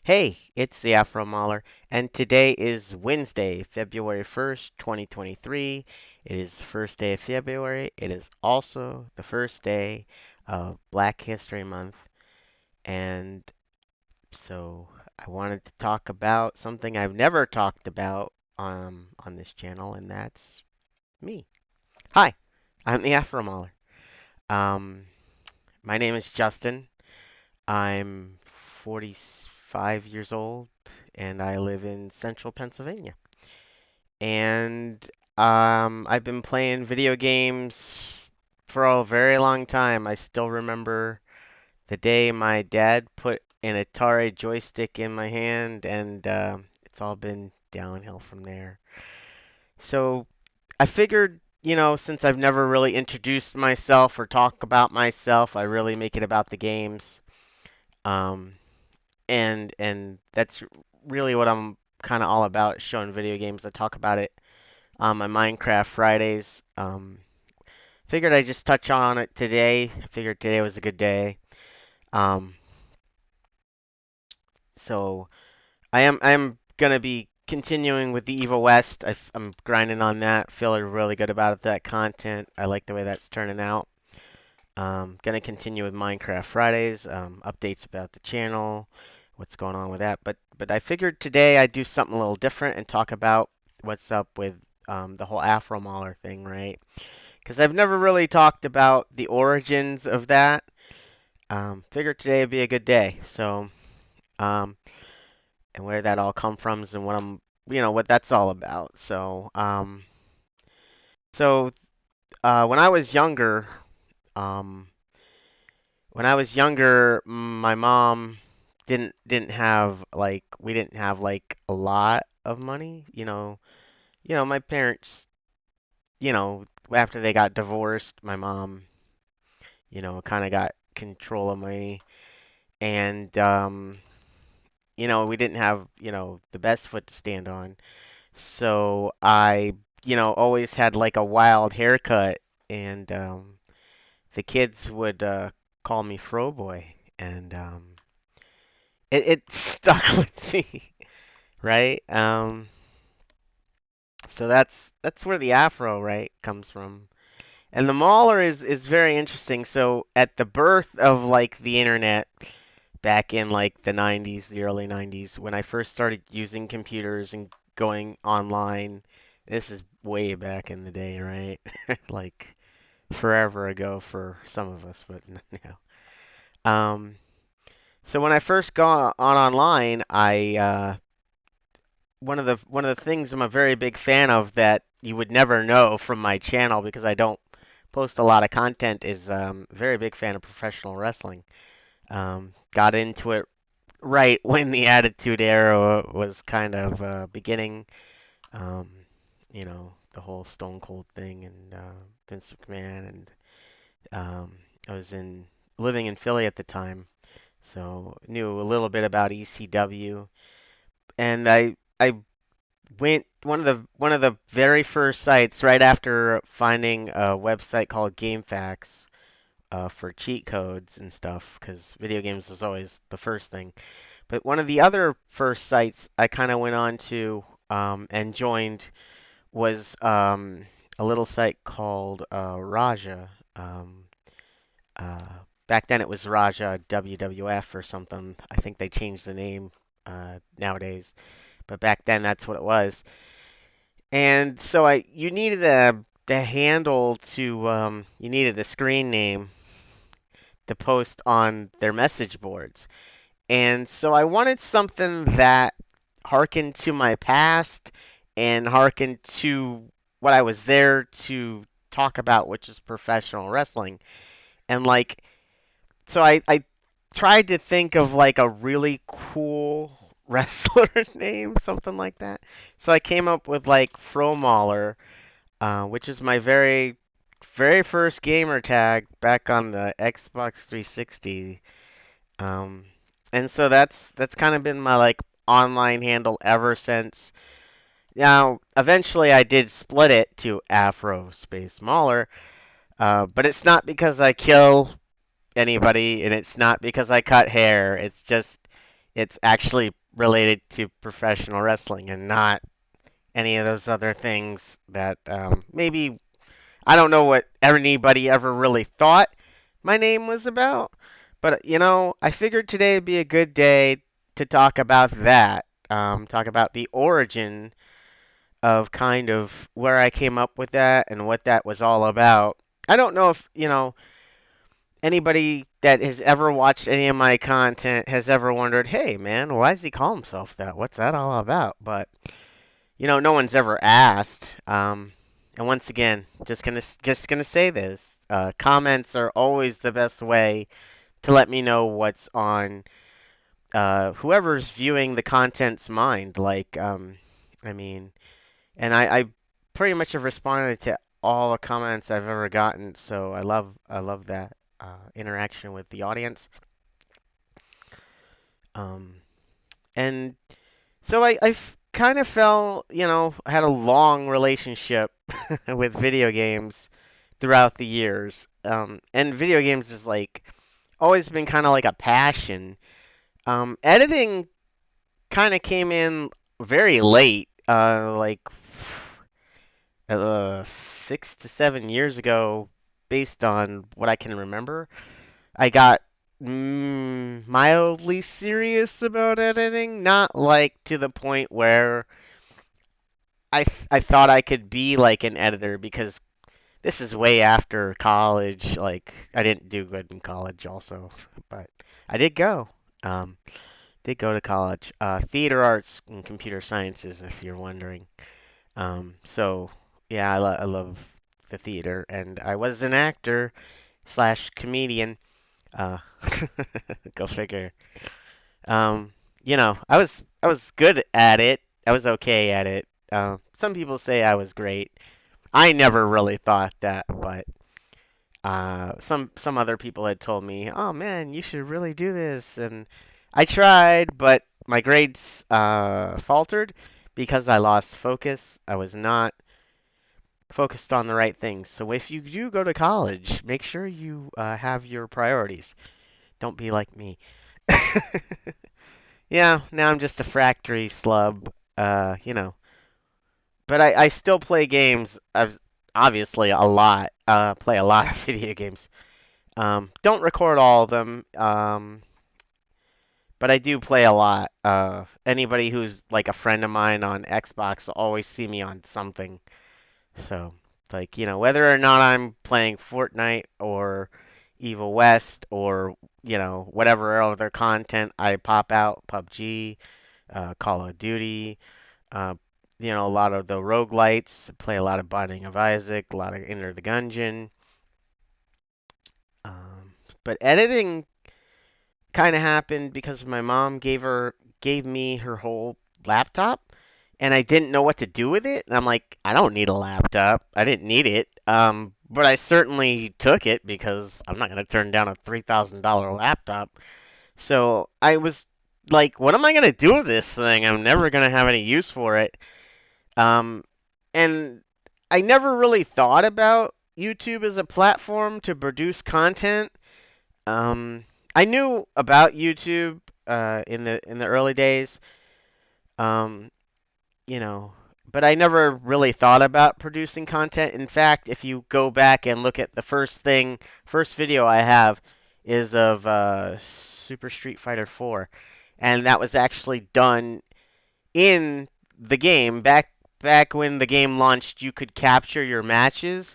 Hey, it's the Afro Mauler, and today is Wednesday, February 1st, 2023. It is the first day of February. It is also the first day of Black History Month, and so I wanted to talk about something I've never talked about on this channel, and that's me. Hi, I'm the Afro Mauler. Um, my name is Justin. I'm 45 years old and I live in central Pennsylvania. And I've been playing video games for a very long time. I still remember the day my dad put an Atari joystick in my hand, and it's all been downhill from there. So I figured, since I've never really introduced myself or talk about myself, I really make it about the games. Um, and that's really what I'm kind of all about, showing video games. I talk about it on my Minecraft Fridays. Figured I'd just touch on it today. I figured today was a good day. Um, so I'm gonna be continuing with the Evil West. I'm grinding on that. Feeling really good about that content. I like the way that's turning out. Gonna continue with Minecraft Fridays, updates about the channel, what's going on with that. But I figured today I'd do something a little different and talk about what's up with the whole Afro Mauler thing, right? Because I've never really talked about the origins of that. Figured today would be a good day. So, um, and where that all come from and what what that's all about. So when I was younger, um, my mom didn't have like we didn't have like a lot of money. My parents, after they got divorced, my mom, kind of got control of money, and we didn't have, the best foot to stand on. So I, always had like a wild haircut, and the kids would call me Fro Boy, and it stuck with me, right? So that's where the afro, right, comes from. And the Mauler is very interesting. So at the birth of like the internet back in like the 90s, the early 90s, when I first started using computers and going online, this is way back in the day, right? Like forever ago for some of us, but now. Um, so when I first got on online, I one of the things I'm a very big fan of that you would never know from my channel because I don't post a lot of content is very big fan of professional wrestling. Got into it right when the Attitude Era was kind of beginning. Um, the whole Stone Cold thing and Vince McMahon, and I was in living in Philly at the time, so knew a little bit about ECW, and I went one of the very first sites right after finding a website called GameFAQs for cheat codes and stuff, because video games is always the first thing. But one of the other first sites I kind of went on to and joined was a little site called Raja. Um, uh, Back then it was Raja WWF or something. I think they changed the name nowadays, but back then that's what it was. And so you needed the handle to you needed the screen name to post on their message boards. And so I wanted something that harkened to my past and harkened to what I was there to talk about, which is professional wrestling. And like, so I tried to think of like a really cool wrestler name, something like that. So I came up with like Fro Mauler, which is my very first gamer tag back on the Xbox 360. Um, and so that's kind of been my like online handle ever since. Now, eventually I did split it to Afro Space Mauler, but it's not because I kill anybody, and it's not because I cut hair. It's just it's actually related to professional wrestling and not any of those other things that maybe I don't know what anybody ever really thought my name was about. But I figured today would be a good day to talk about that. Talk about the origin of kind of where I came up with that and what that was all about. I don't know if, anybody that has ever watched any of my content has ever wondered, hey man, why does he call himself that? What's that all about? But no one's ever asked. And once again, just gonna say this: comments are always the best way to let me know what's on whoever's viewing the content's mind. Like, I mean, and I pretty much have responded to all the comments I've ever gotten, so I love that interaction with the audience. Um, and so I kind of fell, I had a long relationship with video games throughout the years. And video games is like always been kind of like a passion. Editing kind of came in very late, like uh, 6 to 7 years ago, based on what I can remember. I got mildly serious about editing, not like to the point where I thought I could be like an editor because this is way after college. Like I didn't do good in college also, but I did go. Um, did go to college. Theater arts and computer sciences, if you're wondering. So yeah, I love the theater, and I was an actor slash comedian. Uh, go figure. Um, I was good at it. I was okay at it. Some people say I was great. I never really thought that, but some other people had told me, "Oh man, you should really do this," and I tried, but my grades faltered because I lost focus. I was not focused on the right things. So if you do go to college, make sure you have your priorities. Don't be like me. Yeah, now I'm just a factory slub. But I still play games. I've obviously a lot. Play a lot of video games. Don't record all of them. But I do play a lot. Anybody who's like a friend of mine on Xbox will always see me on something. So, like, whether or not I'm playing Fortnite or Evil West or, whatever other content I pop out, PUBG, Call of Duty, uh, a lot of the roguelites, play a lot of Binding of Isaac, a lot of Enter the Gungeon. Um, but editing kind of happened because my mom gave me her whole laptop and I didn't know what to do with it. And I'm like, I don't need a laptop. I didn't need it. But I certainly took it because I'm not going to turn down a $3,000 laptop. So I was like, what am I going to do with this thing? I'm never going to have any use for it. Um, and I never really thought about YouTube as a platform to produce content. Um, I knew about YouTube in the early days. Um, you know, but I never really thought about producing content. In fact, if you go back and look at the first video I have is of Super Street Fighter 4, and that was actually done in the game back when the game launched. You could capture your matches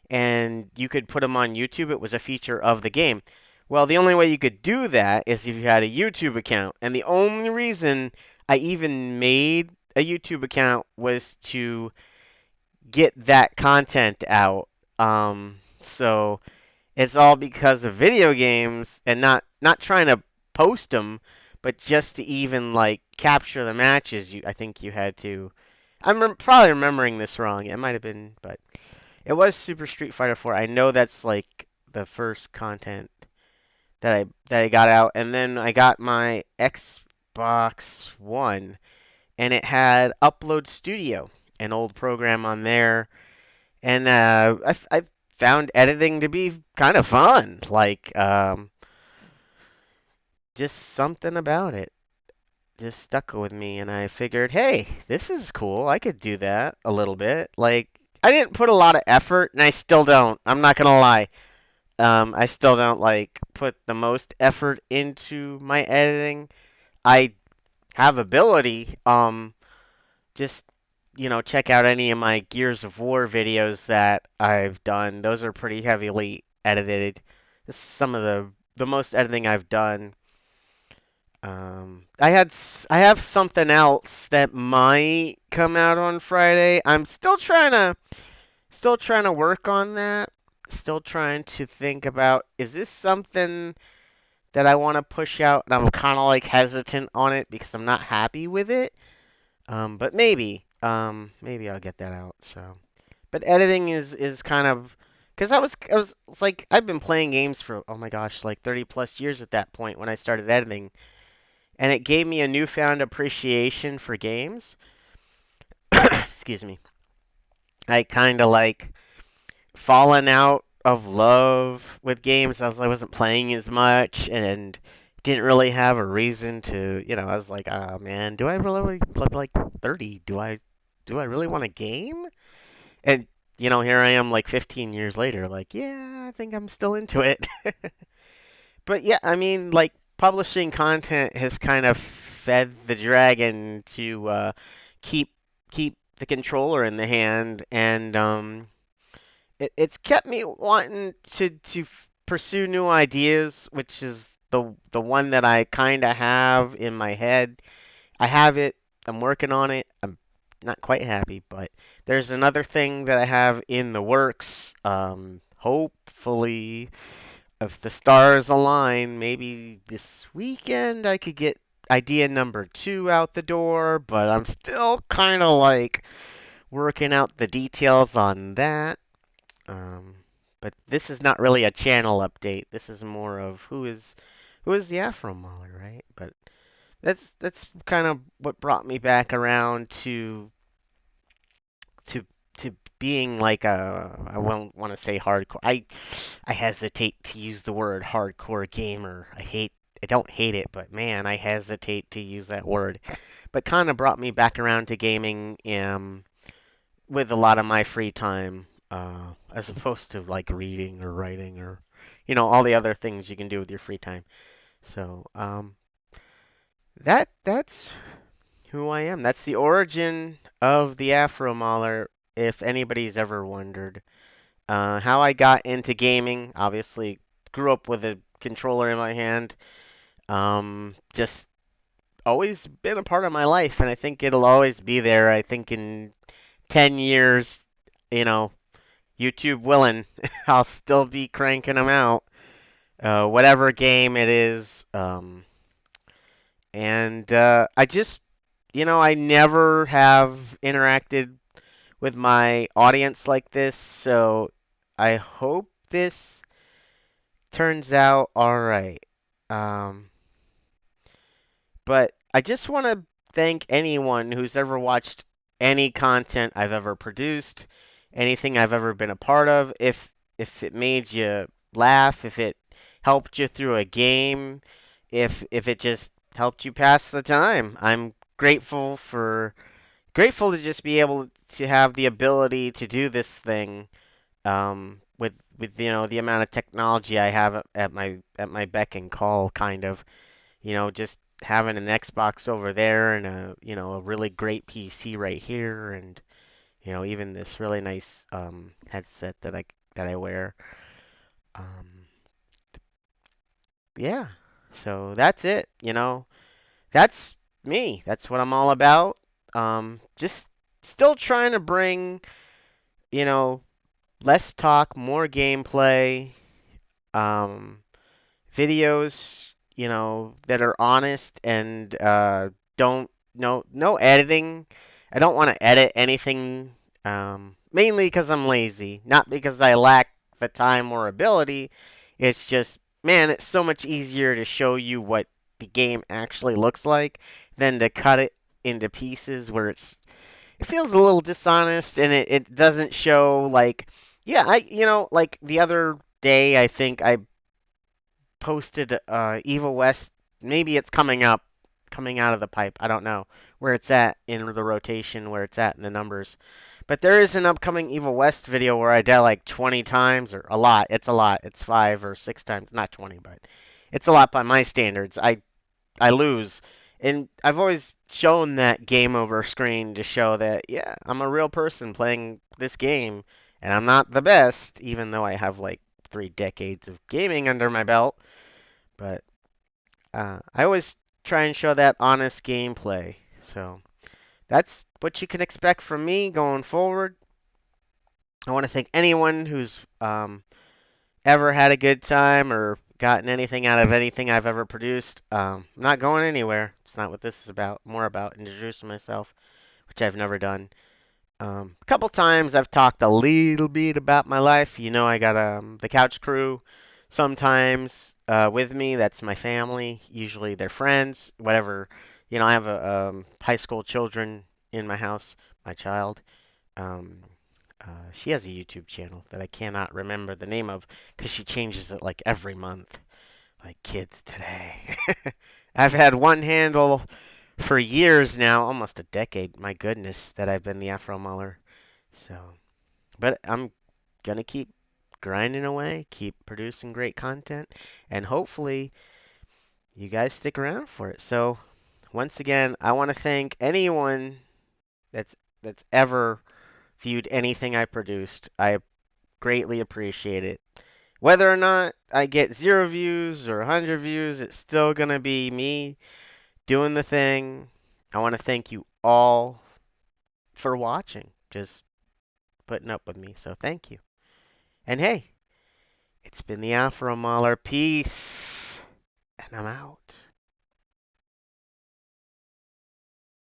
and you could put them on YouTube. It was a feature of the game. Well, the only way you could do that is if you had a YouTube account. And the only reason I even made a YouTube account was to get that content out. So it's all because of video games and not trying to post them, but just to even like capture the matches. I think you had to. Probably remembering this wrong. It might have been, but it was Super Street Fighter 4. I know that's like the first content that I got out, and then I got my Xbox One, and it had Upload Studio, an old program on there, and I found editing to be kind of fun, like just something about it. just stuck with me, and I figured, hey, this is cool. I could do that a little bit. Like, I didn't put a lot of effort, and I still don't. I'm not gonna lie. I still don't like put the most effort into my editing. I have ability. Just check out any of my Gears of War videos that I've done. Those are pretty heavily edited. This is some of the most editing I've done. I have something else that might come out on Friday. I'm still trying to work on that. Still trying to think about, is this something that I want to push out? And I'm kind of like hesitant on it because I'm not happy with it. But maybe I'll get that out. So, but editing is kind of because I was it's like I've been playing games for, oh my gosh, like 30 plus years at that point when I started editing, and it gave me a newfound appreciation for games. Excuse me. I kind of like fallen out of love with games. I wasn't playing as much and didn't really have a reason to, I was like, oh man, do I really look like 30? Do I really want a game? And here I am like 15 years later, like, yeah, I think I'm still into it. But yeah, I mean, like publishing content has kind of fed the dragon to keep keep the controller in the hand, and it's kept me wanting to pursue new ideas, which is the one that I kind of have in my head. I have it. I'm working on it. I'm not quite happy, but there's another thing that I have in the works. Hopefully, if the stars align, maybe this weekend I could get idea number two out the door, but I'm still kind of like working out the details on that. Um, but this is not really a channel update. This is more of who is the Afro Mauler, right? But that's kind of what brought me back around to to being like a, I won't want to say hardcore. I hesitate to use the word hardcore gamer. I don't hate it, but man, I hesitate to use that word. But kind of brought me back around to gaming with a lot of my free time, as opposed to like reading or writing or all the other things you can do with your free time. So that's who I am. That's the origin of the Afro Mauler, if anybody's ever wondered. How I got into gaming, obviously grew up with a controller in my hand. Just always been a part of my life, and I think it'll always be there. I think in 10 years, you know, YouTube willing, I'll still be cranking them out, whatever game it is. And I just, I never have interacted with my audience like this, so I hope this turns out all right. Um, but I just want to thank anyone who's ever watched any content I've ever produced, anything I've ever been a part of. If it made you laugh, if it helped you through a game, if it just helped you pass the time, I'm grateful to just be able to have the ability to do this thing, with the amount of technology I have at my beck and call, kind of. Just having an Xbox over there and a really great PC right here, and even this really nice headset that I wear. Um, yeah. So that's it. That's me. That's what I'm all about. Just still trying to bring, you know, less talk, more gameplay. Um, Videos, that are honest and don't no editing. I don't want to edit anything, mainly because I'm lazy, not because I lack the time or ability. It's just, man, it's so much easier to show you what the game actually looks like than to cut it into pieces where it feels a little dishonest, and it doesn't show like, yeah, like the other day I think I posted Evil West. Maybe it's coming out of the pipe. I don't know where it's at in the rotation, where it's at in the numbers. But there is an upcoming Evil West video where I die like 20 times, or a lot. It's a lot. It's 5 or 6 times, not 20, but it's a lot by my standards. I lose. And I've always shown that game over screen to show that, yeah, I'm a real person playing this game, and I'm not the best, even though I have like 3 decades of gaming under my belt. But I always try and show that honest gameplay. So that's what you can expect from me going forward. I want to thank anyone who's ever had a good time or gotten anything out of anything I've ever produced. I'm not going anywhere. It's not what this is about. More about introducing myself, which I've never done. A couple times I've talked a little bit about my life. You know, I got the couch crew sometimes with me. That's my family. Usually they're friends, whatever. You know, I have high school children in my house. My child. Um, she has a YouTube channel that I cannot remember the name of because she changes it like every month. Like kids today. I've had one handle for years now, almost a decade. My goodness, that I've been the Afro Mauler. So, but I'm gonna keep grinding away, keep producing great content, and hopefully you guys stick around for it. So, once again, I want to thank anyone that's ever viewed anything I produced. I greatly appreciate it. Whether or not I get 0 views or 100 views, it's still gonna be me doing the thing. I want to thank you all for watching, just putting up with me. So thank you. And hey, it's been the Afro Mauler. Peace. And I'm out.